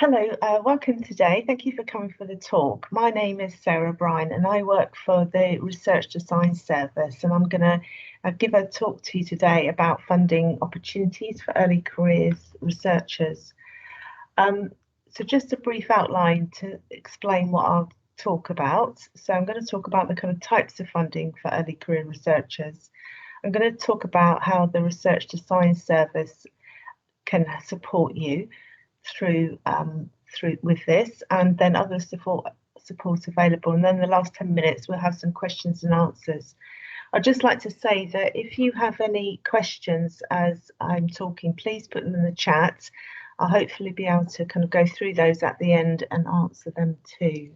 Hello, welcome today. Thank you for coming for the talk. My name is Sarah Brien and I work for the Research Design Service, and I'm going to give a talk to you today about funding opportunities for early careers researchers. So just a brief outline to explain what I'll talk about. So I'm going to talk about the kind of types of funding for early career researchers. I'm going to talk about how the Research Design Service can support you through with this, and then other support available, and then the last 10 minutes we'll have some questions and answers. I'd just like to say that if you have any questions as I'm talking, please put them in the chat. I'll hopefully be able to kind of go through those at the end and answer them too.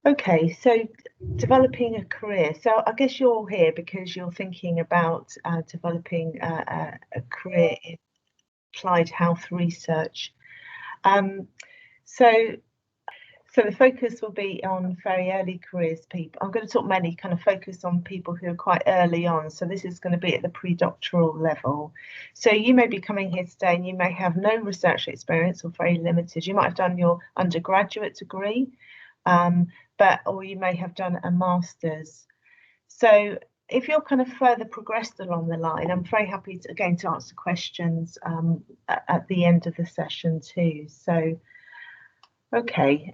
Okay, so developing a career. So I guess you're all here because you're thinking about developing a career in applied health research. So the focus will be on very early careers people. I'm going to talk mainly kind of focus on people who are quite early on. So this is going to be at the pre-doctoral level. So you may be coming here today and you may have no research experience or very limited. You might have done your undergraduate degree, or you may have done a master's. So if you're kind of further progressed along the line, I'm very happy to answer questions at the end of the session too. So, okay.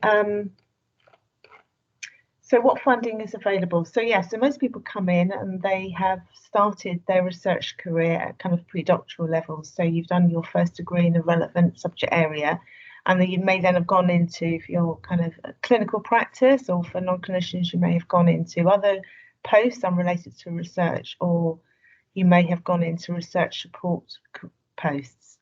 So what funding is available? So so most people come in and they have started their research career at kind of pre-doctoral levels. So you've done your first degree in a relevant subject area, and then you may then have gone into, for your kind of clinical practice, or for non-clinicians, you may have gone into other posts unrelated to research, or you may have gone into research support posts.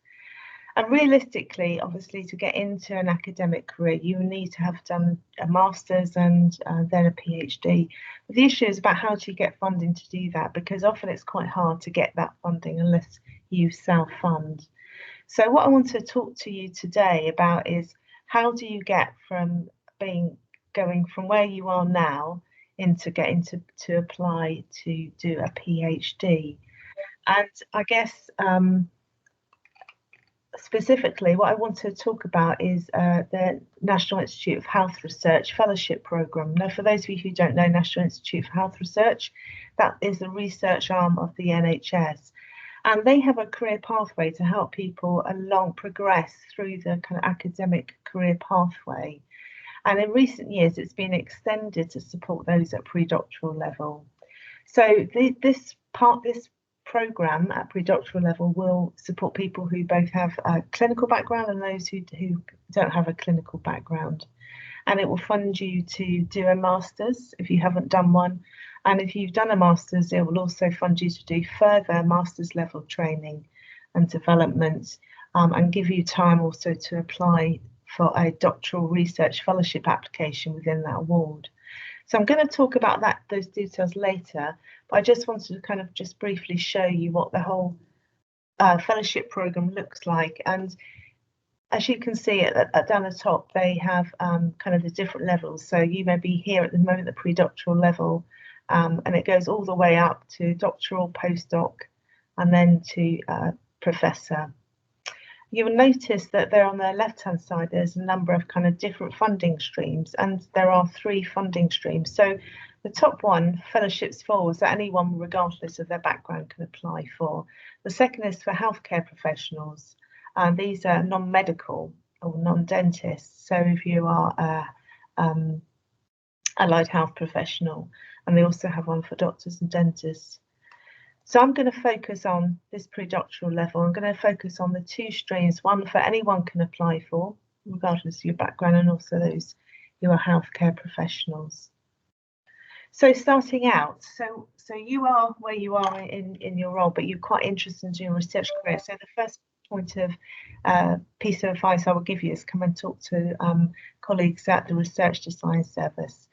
And realistically, obviously, to get into an academic career, you need to have done a master's and then a PhD. But the issue is about how do you get funding to do that, because often it's quite hard to get that funding unless you self-fund. So what I want to talk to you today about is how do you get from going from where you are now into getting to apply to do a PhD. And I guess specifically what I want to talk about is the National Institute of Health Research Fellowship Programme. Now, for those of you who don't know National Institute of Health Research, that is the research arm of the NHS. And they have a career pathway to help people progress through the kind of academic career pathway. And in recent years, it's been extended to support those at pre-doctoral level. So this programme at pre-doctoral level will support people who both have a clinical background and those who don't have a clinical background. And it will fund you to do a master's if you haven't done one. And if you've done a master's, it will also fund you to do further master's level training and development, and give you time also to apply for a doctoral research fellowship application within that award. So I'm going to talk about those details later, but I just wanted to kind of just briefly show you what the whole fellowship programme looks like. And as you can see down the top, they have kind of the different levels. So you may be here at the moment, the pre-doctoral level, and it goes all the way up to doctoral, postdoc, and then to professor. You will notice that there on the left-hand side, there's a number of kind of different funding streams, and there are 3 funding streams. So the top one, Fellowships For, that anyone, regardless of their background, can apply for. The second is for healthcare professionals. These are non-medical or non-dentists. So if you are a allied health professional, and they also have one for doctors and dentists. So I'm going to focus on this pre-doctoral level. I'm going to focus on the 2 streams, one for anyone can apply for, regardless of your background, and also those who are healthcare professionals. So starting out, so you are where you are in your role, but you're quite interested in doing a research career. So the first point of piece of advice I will give you is come and talk to colleagues at the Research Design Service.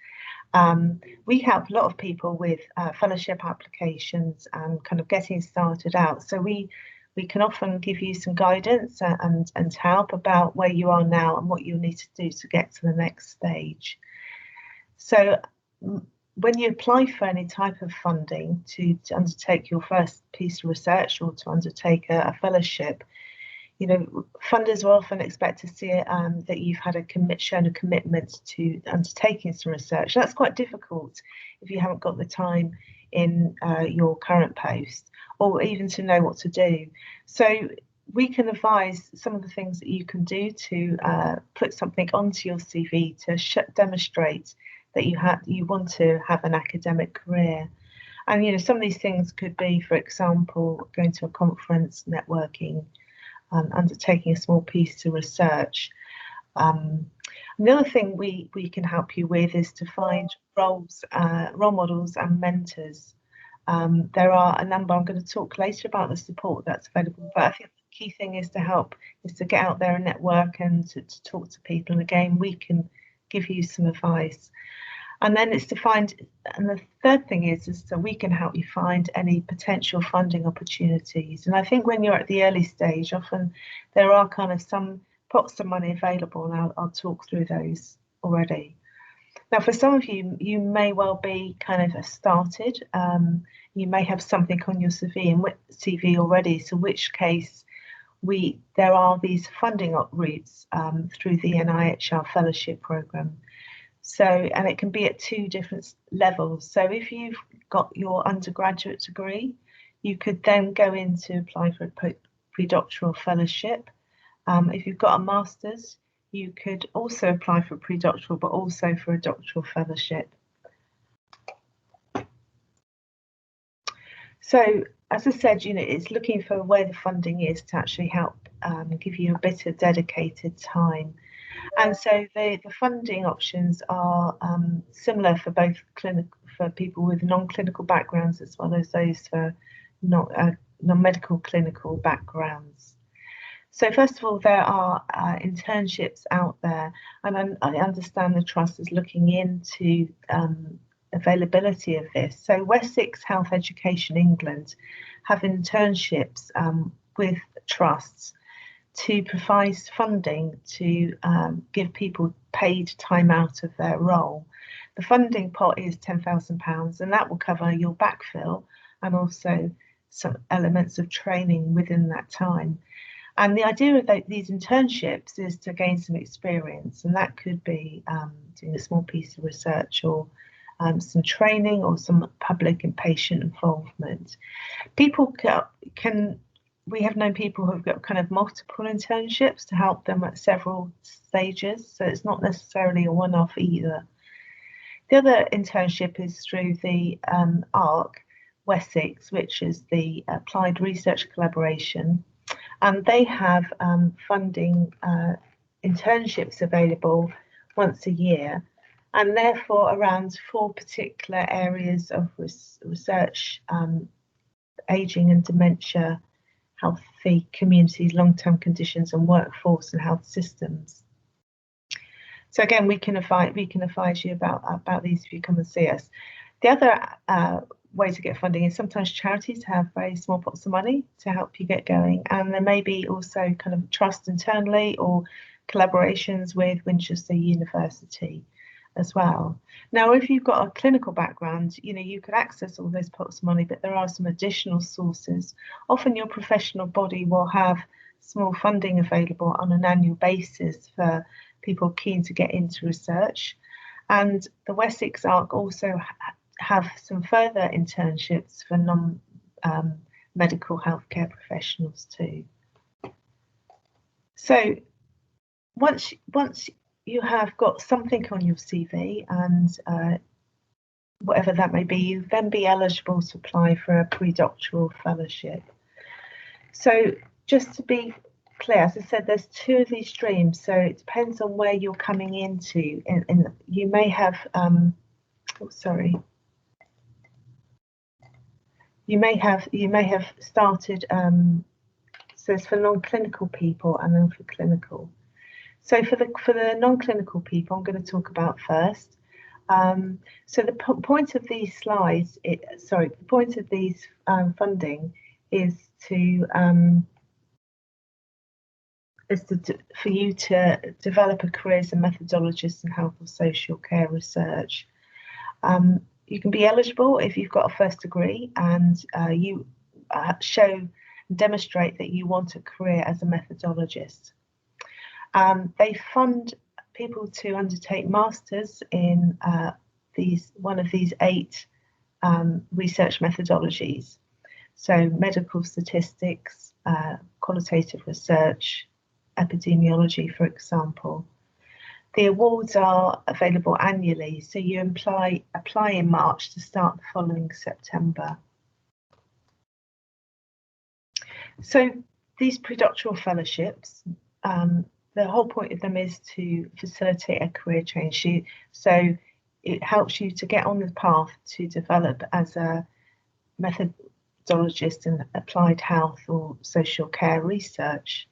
We help a lot of people with fellowship applications and kind of getting started out. So we can often give you some guidance and help about where you are now and what you need to do to get to the next stage. So when you apply for any type of funding to undertake your first piece of research or to undertake a fellowship, funders will often expect to see that you've had shown a commitment to undertaking some research. That's quite difficult if you haven't got the time in your current post, or even to know what to do. So we can advise some of the things that you can do to put something onto your CV to demonstrate that you want to have an academic career. And some of these things could be, for example, going to a conference, networking, undertaking a small piece of research. Another thing we can help you with is to find role models and mentors. There are a number. I'm going to talk later about the support that's available, but I think the key thing is to get out there and network and to talk to people. And again, we can give you some advice. And then it's to find, and the third thing is that we can help you find any potential funding opportunities. And I think when you're at the early stage, often there are kind of some pots of money available, and I'll talk through those already. Now, for some of you, you may well be kind of started. You may have something on your CV already, so in which case there are these funding routes through the NIHR Fellowship Programme. So, and it can be at 2 different levels. So if you've got your undergraduate degree, you could then go in to apply for a pre-doctoral fellowship. If you've got a master's, you could also apply for a pre-doctoral, but also for a doctoral fellowship. So, as I said, it's looking for where the funding is to actually help give you a bit of dedicated time. And so the funding options are similar for both for people with non-clinical backgrounds as well as those for non-medical clinical backgrounds. So first of all, there are internships out there, and I understand the Trust is looking into availability of this. So Wessex Health Education England have internships with trusts to provide funding to give people paid time out of their role. The funding pot is £10,000, and that will cover your backfill and also some elements of training within that time. And the idea of these internships is to gain some experience, and that could be doing a small piece of research or some training or some public and patient involvement. People we have known people who've got kind of multiple internships to help them at several stages, so it's not necessarily a one-off either. The other internship is through the ARC Wessex, which is the Applied Research Collaboration, and they have funding internships available once a year, and therefore around 4 particular areas of research: ageing and dementia, healthy communities, long-term conditions, and workforce and health systems. So again, we can advise you about these if you come and see us. The other way to get funding is sometimes charities have very small pots of money to help you get going, and there may be also kind of trust internally or collaborations with Winchester University as well. Now, if you've got a clinical background, you could access all those pots of money, but there are some additional sources. Often your professional body will have small funding available on an annual basis for people keen to get into research. And the Wessex ARC also have some further internships for non-medical healthcare professionals too. So once you have got something on your CV, and whatever that may be, you then be eligible to apply for a pre-doctoral fellowship. So just to be clear, as I said, there's 2 of these streams, so it depends on where you're coming into. You may have, you may have started. So it's for non-clinical people and then for clinical. So for the non-clinical people, I'm going to talk about first. So the point of these slides, the point of these funding is for you to develop a career as a methodologist in health or social care research. You can be eligible if you've got a first degree and you show and demonstrate that you want a career as a methodologist. They fund people to undertake masters in one of these 8 research methodologies. So medical statistics, qualitative research, epidemiology, for example. The awards are available annually, so you apply in March to start the following September. So these predoctoral fellowships, the whole point of them is to facilitate a career change. So it helps you to get on the path to develop as a methodologist in applied health or social care research.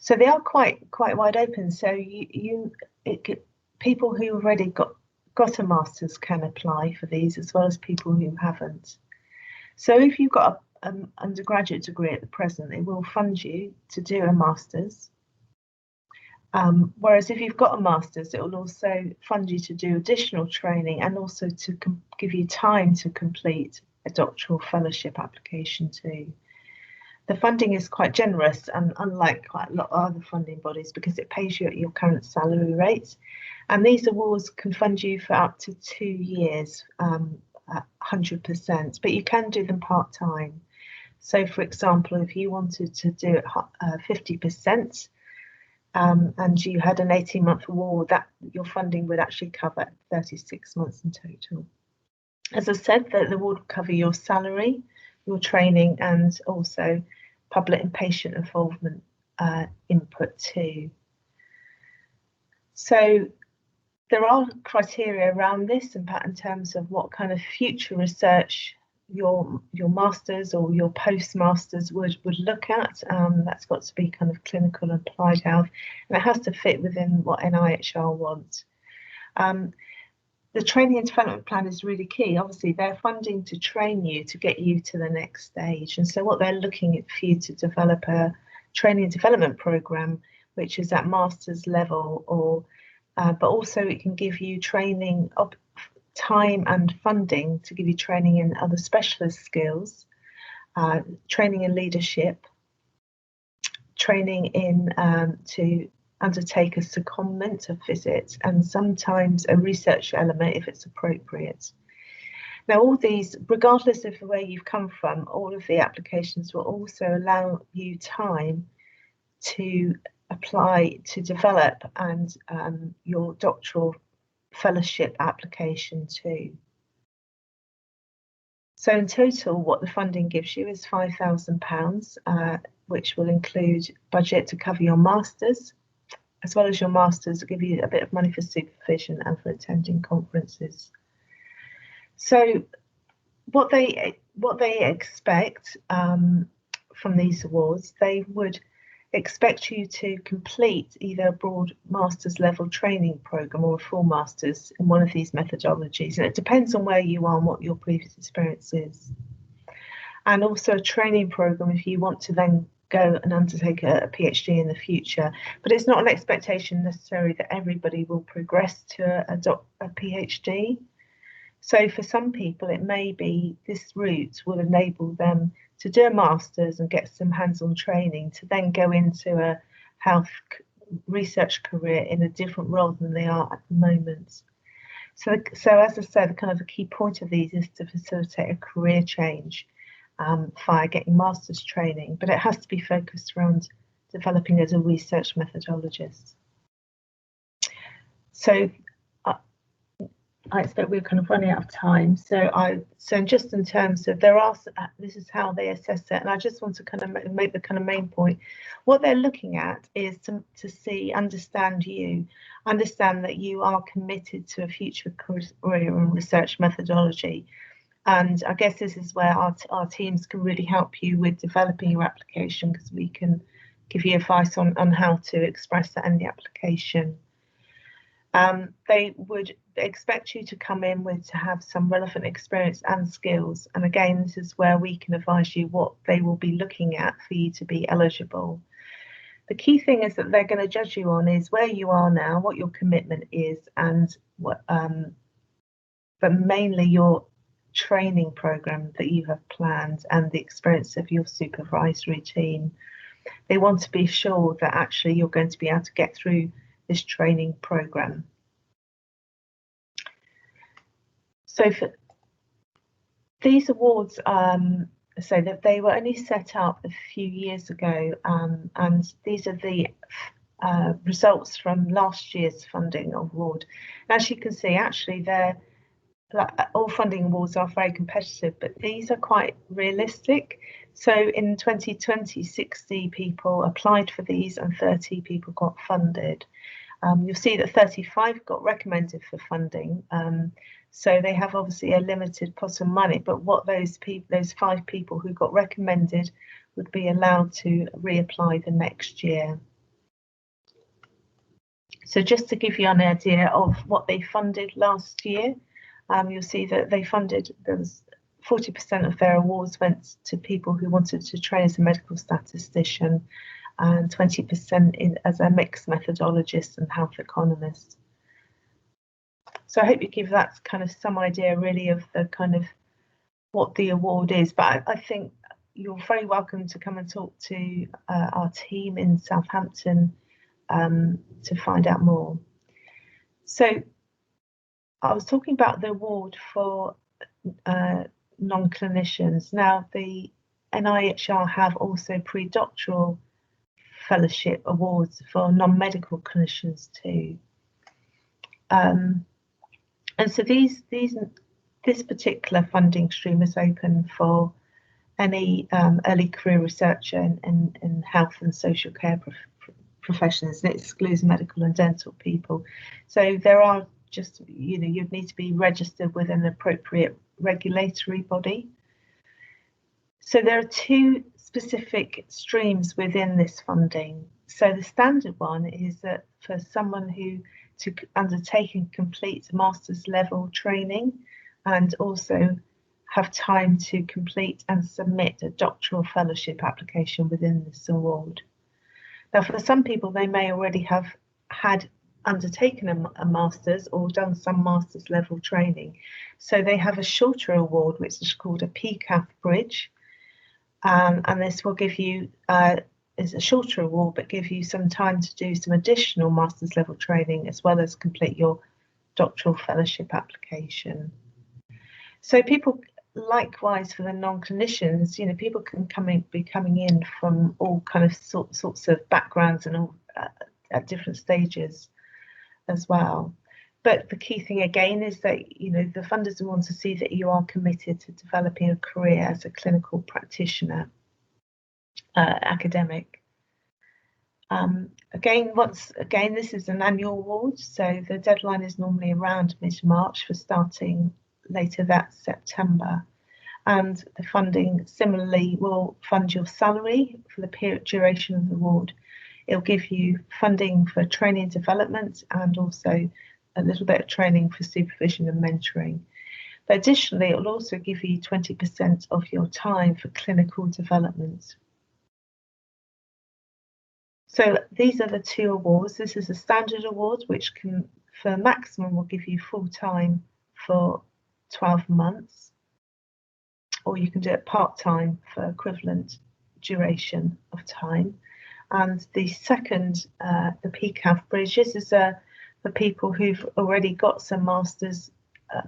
So they are quite wide open. So people who already got a master's can apply for these, as well as people who haven't. So if you've got an undergraduate degree at the present, it will fund you to do a master's. Whereas if you've got a master's, it will also fund you to do additional training and also to give you time to complete a doctoral fellowship application too. The funding is quite generous, and unlike quite a lot of other funding bodies, because it pays you at your current salary rate. And these awards can fund you for up to 2 years at 100%, but you can do them part-time. So for example, if you wanted to do it 50%, and you had an 18-month award, that your funding would actually cover 36 months in total. As I said, the award will cover your salary, your training, and also public and patient involvement input too. So there are criteria around this in terms of what kind of future research your masters or your postmasters would look at. That's got to be kind of clinical and applied health, and it has to fit within what NIHR wants. The training and development plan is really key. Obviously, they're funding to train you to get you to the next stage, and so what they're looking at for you to develop a training and development program, which is at master's level, or but also it can give you training time and funding to give you training in other specialist skills, training in leadership, training in to undertake a secondment, a visit, and sometimes a research element if it's appropriate. Now, all these, regardless of where you've come from, all of the applications will also allow you time to apply to develop and your doctoral fellowship application too. So in total, what the funding gives you is £5,000, which will include budget to cover your masters, as well as your masters will give you a bit of money for supervision and for attending conferences. So what they expect from these awards, they would expect you to complete either a broad master's level training program or a full master's in one of these methodologies, and it depends on where you are and what your previous experience is. And also a training program if you want to then go and undertake a PhD in the future, but it's not an expectation necessarily that everybody will progress to a PhD. So for some people, it may be this route will enable them to do a master's and get some hands-on training to then go into a health research career in a different role than they are at the moment. So as I said, kind of the key point of these is to facilitate a career change via getting master's training, but it has to be focused around developing as a research methodologist. So I expect we're kind of running out of time. So just in terms of this is how they assess it, and I just want to kind of make the kind of main point. What they're looking at is to understand that you are committed to a future career in research methodology. And I guess this is where our teams can really help you with developing your application, because we can give you advice on how to express that in the application. They would expect you to come in to have some relevant experience and skills. And again, this is where we can advise you what they will be looking at for you to be eligible. The key thing is that they're going to judge you on is where you are now, what your commitment is, and what, but mainly your training program that you have planned and the experience of your supervisory team. They want to be sure that actually you're going to be able to get through this training program. So for these awards, so that they were only set up a few years ago, and these are the results from last year's funding award. And as you can see, actually, all funding awards are very competitive, but these are quite realistic. So in 2020, 60 people applied for these and 30 people got funded. You'll see that 35 got recommended for funding. So they have obviously a limited pot of money, but what those 5 people who got recommended would be allowed to reapply the next year. So just to give you an idea of what they funded last year, you'll see that they funded, there was 40% of their awards went to people who wanted to train as a medical statistician, and 20% as a mixed methodologist and health economist. So I hope you give that kind of some idea really of the kind of what the award is, but I think you're very welcome to come and talk to our team in Southampton to find out more. So I was talking about the award for non-clinicians. Now the NIHR have also pre-doctoral fellowship awards for non-medical clinicians too. And so this particular funding stream is open for any early career researcher in health and social care professions, and it excludes medical and dental people. So there are just, you'd need to be registered with an appropriate regulatory body. So there are 2 specific streams within this funding. So the standard one is that for someone to undertake and complete master's level training and also have time to complete and submit a doctoral fellowship application within this award. Now, for some people, they may already have had undertaken a master's or done some master's level training. So they have a shorter award, which is called a PCAF bridge. And this will give you, is a shorter award, but give you some time to do some additional master's level training as well as complete your doctoral fellowship application. So people, likewise for the non-clinicians, people can be coming in from all kind of sorts of backgrounds and all at different stages as well. But the key thing again is that the funders want to see that you are committed to developing a career as a clinical practitioner, academic. Again, this is an annual award, so the deadline is normally around mid-March for starting later that September. And the funding similarly will fund your salary for the period duration of the award. It'll give you funding for training and development and also a little bit of training for supervision and mentoring. But additionally, it will also give you 20% of your time for clinical development. So these are the 2 awards. This is a standard award, which can, for maximum, will give you full time for 12 months, or you can do it part-time for equivalent duration of time. And the second, the PCAF bridge, this is for people who've already got some masters,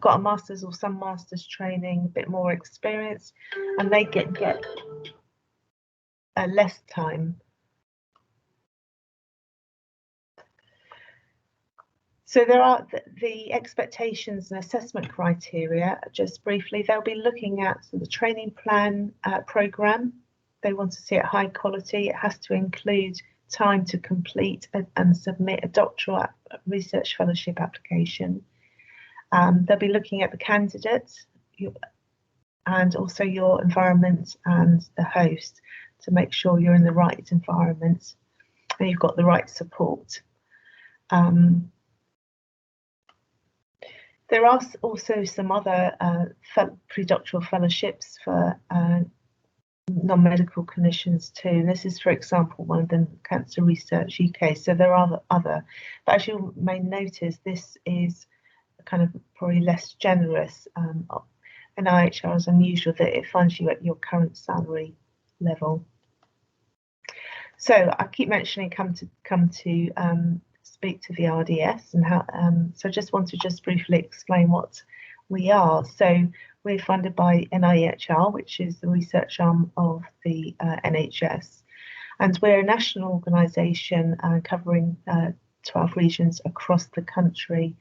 got a master's or some master's training, a bit more experience, and they get less time. So there are the expectations and assessment criteria. Just briefly, they'll be looking at the training plan programme. They want to see it high quality. It has to include time to complete and submit a doctoral research fellowship application. They'll be looking at the candidates and also your environment and the host to make sure you're in the right environment and you've got the right support. There are also some other pre-doctoral fellowships for non-medical clinicians too. This is, for example, one of them, Cancer Research UK. So there are other, but as you may notice, this is kind of probably less generous. NIHR is unusual that it funds you at your current salary level. So I keep mentioning come to speak to the RDS and how. So I just want to briefly explain what we are. So we're funded by NIHR, which is the research arm of the NHS, and we're a national organisation covering 12 regions across the country,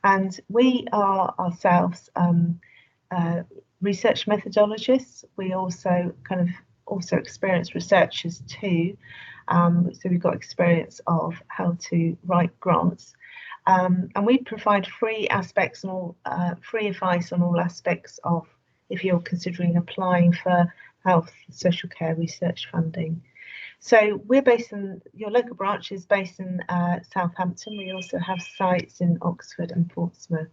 and we are ourselves research methodologists. We also experienced researchers too, so we've got experience of how to write grants, and we provide free advice on all aspects of if you're considering applying for health social care research funding. So we're based in, your local branch is based in Southampton. We also have sites in Oxford and Portsmouth.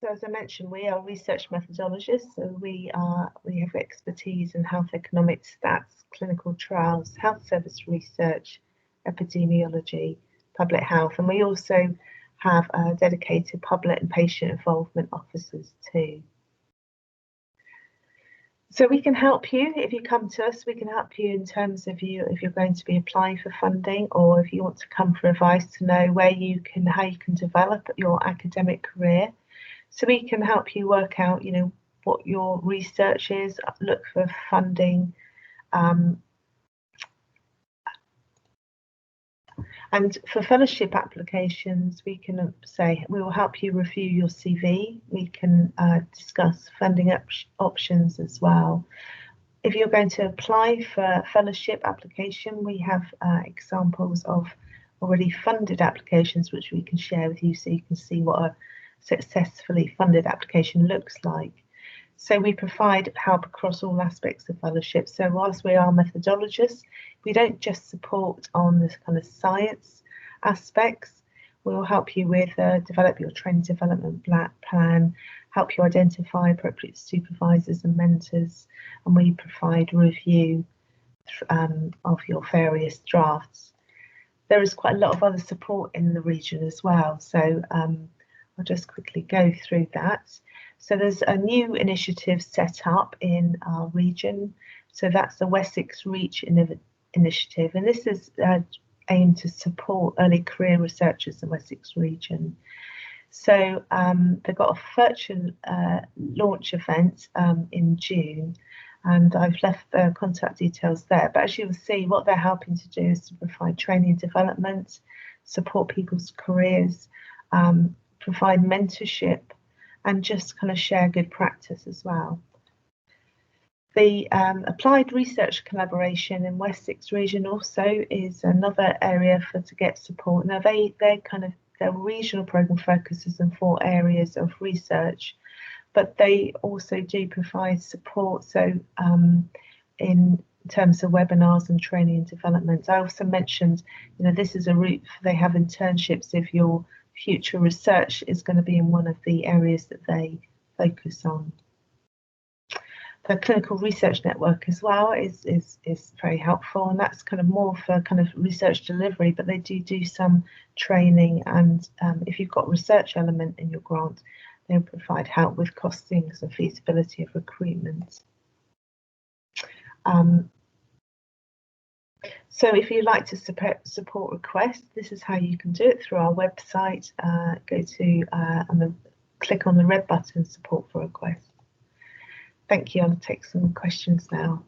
So as I mentioned, we are research methodologists. So we have expertise in health economics, stats, clinical trials, health service research, epidemiology, public health, and we also have dedicated public and patient involvement officers too. So we can help you if you come to us. We can help you in terms of if you're going to be applying for funding, or if you want to come for advice to know how you can develop your academic career. So we can help you work out, what your research is, look for funding, and for fellowship applications, we will help you review your CV. We can discuss funding options as well. If you're going to apply for fellowship application, we have examples of already funded applications which we can share with you, so you can see what a successfully funded application looks like. So we provide help across all aspects of fellowship. So whilst we are methodologists, we don't just support on this kind of science aspects. We'll help you with develop your training development plan, help you identify appropriate supervisors and mentors, and we provide review of your various drafts. There is quite a lot of other support in the region as well. So I'll just quickly go through that. So there's a new initiative set up in our region. So that's the Wessex Reach Initiative, and this is aimed to support early career researchers in the Wessex region. So they've got a virtual launch event in June, and I've left the contact details there. But as you will see, what they're helping to do is to provide training and development, support people's careers, provide mentorship, and just kind of share good practice as well. The applied research collaboration in Wessex region also is another area to get support. Now their regional programme focuses on 4 areas of research, but they also do provide support. So in terms of webinars and training and development, I also mentioned, this is a route they have internships if your future research is going to be in one of the areas that they focus on. The clinical research network as well is very helpful, and that's kind of more for kind of research delivery, but they do some training, and if you've got research element in your grant, they'll provide help with costings and feasibility of recruitment. So if you'd like to support requests, this is how you can do it through our website. Go to click on the red button, support for requests. Thank you. I'll take some questions now.